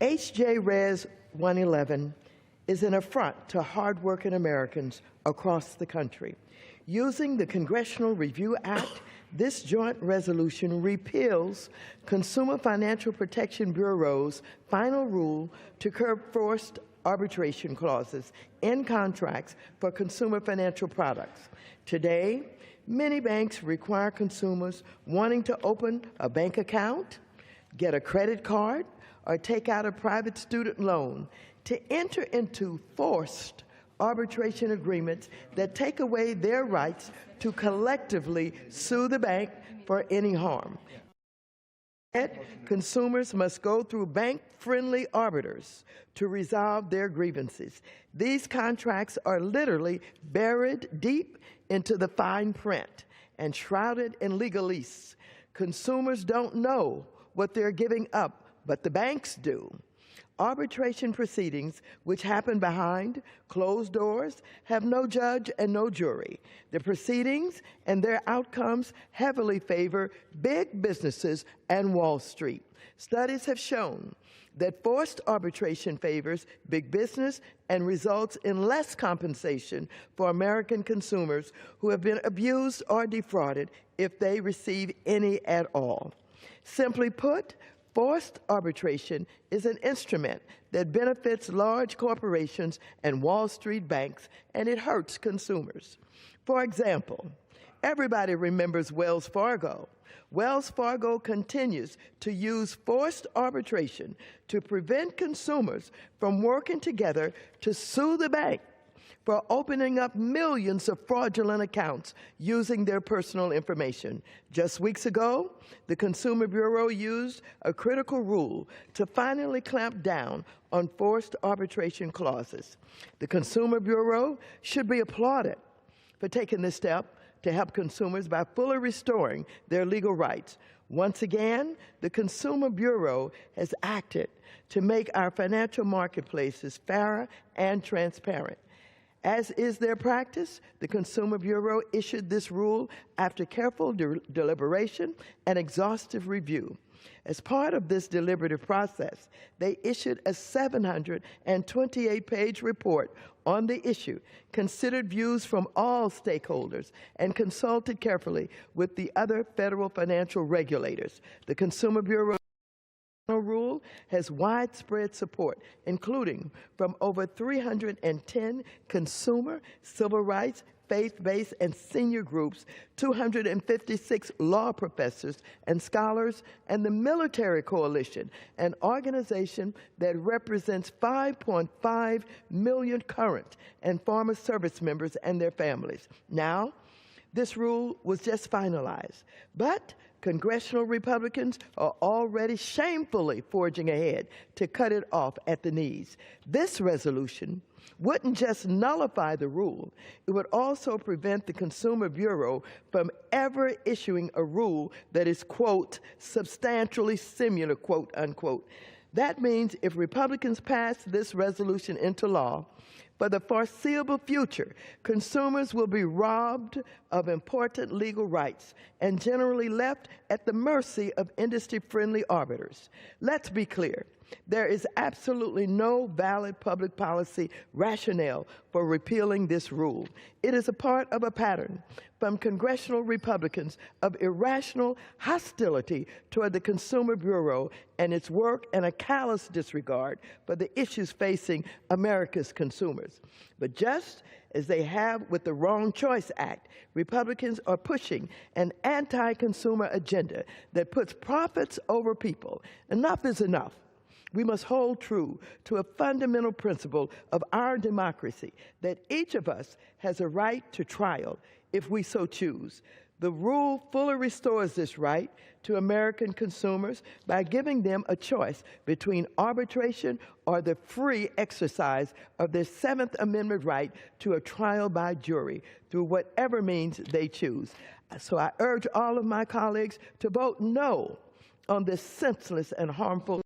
H.J. Res. 111 is an affront to hardworking Americans across the country. Using the Congressional Review Act, this joint resolution repeals Consumer Financial Protection Bureau's final rule to curb forced arbitration clauses in contracts for consumer financial products. Today, many banks require consumers wanting to open a bank account, get a credit card, or take out a private student loan to enter into forced arbitration agreements that take away their rights to collectively sue the bank for any harm. Yet, consumers must go through bank-friendly arbiters to resolve their grievances. These contracts are literally buried deep into the fine print and shrouded in legalese. Consumers don't know what they're giving up, but the banks do. Arbitration proceedings, which happen behind closed doors, have no judge and no jury. The proceedings and their outcomes heavily favor big businesses and Wall Street. Studies have shown that forced arbitration favors big business and results in less compensation for American consumers who have been abused or defrauded if they receive any at all. Simply put, forced arbitration is an instrument that benefits large corporations and Wall Street banks, and it hurts consumers. For example, everybody remembers Wells Fargo. Wells Fargo continues to use forced arbitration to prevent consumers from working together to sue the bank for opening up millions of fraudulent accounts using their personal information. Just weeks ago, the Consumer Bureau used a critical rule to finally clamp down on forced arbitration clauses. The Consumer Bureau should be applauded for taking this step to help consumers by fully restoring their legal rights. Once again, the Consumer Bureau has acted to make our financial marketplaces fairer and transparent. As is their practice, the Consumer Bureau issued this rule after careful deliberation and exhaustive review. As part of this deliberative process, they issued a 728-page report on the issue, considered views from all stakeholders, and consulted carefully with the other federal financial regulators. The Consumer Bureau rule has widespread support, including from over 310 consumer, civil rights, faith-based, and senior groups, 256 law professors and scholars, and the Military Coalition, an organization that represents 5.5 million current and former service members and their families. Now, this rule was just finalized, but congressional Republicans are already shamefully forging ahead to cut it off at the knees. This resolution wouldn't just nullify the rule, it would also prevent the Consumer Bureau from ever issuing a rule that is, quote, substantially similar, quote, unquote. That means if Republicans pass this resolution into law, for the foreseeable future, consumers will be robbed of important legal rights and generally left at the mercy of industry-friendly arbiters. Let's be clear. There is absolutely no valid public policy rationale for repealing this rule. It is a part of a pattern from congressional Republicans of irrational hostility toward the Consumer Bureau and its work, and a callous disregard for the issues facing America's consumers. But just as they have with the Wrong Choice Act, Republicans are pushing an anti-consumer agenda that puts profits over people. Enough is enough. We must hold true to a fundamental principle of our democracy, that each of us has a right to trial if we so choose. The rule fully restores this right to American consumers by giving them a choice between arbitration or the free exercise of their Seventh Amendment right to a trial by jury through whatever means they choose. So I urge all of my colleagues to vote no on this senseless and harmful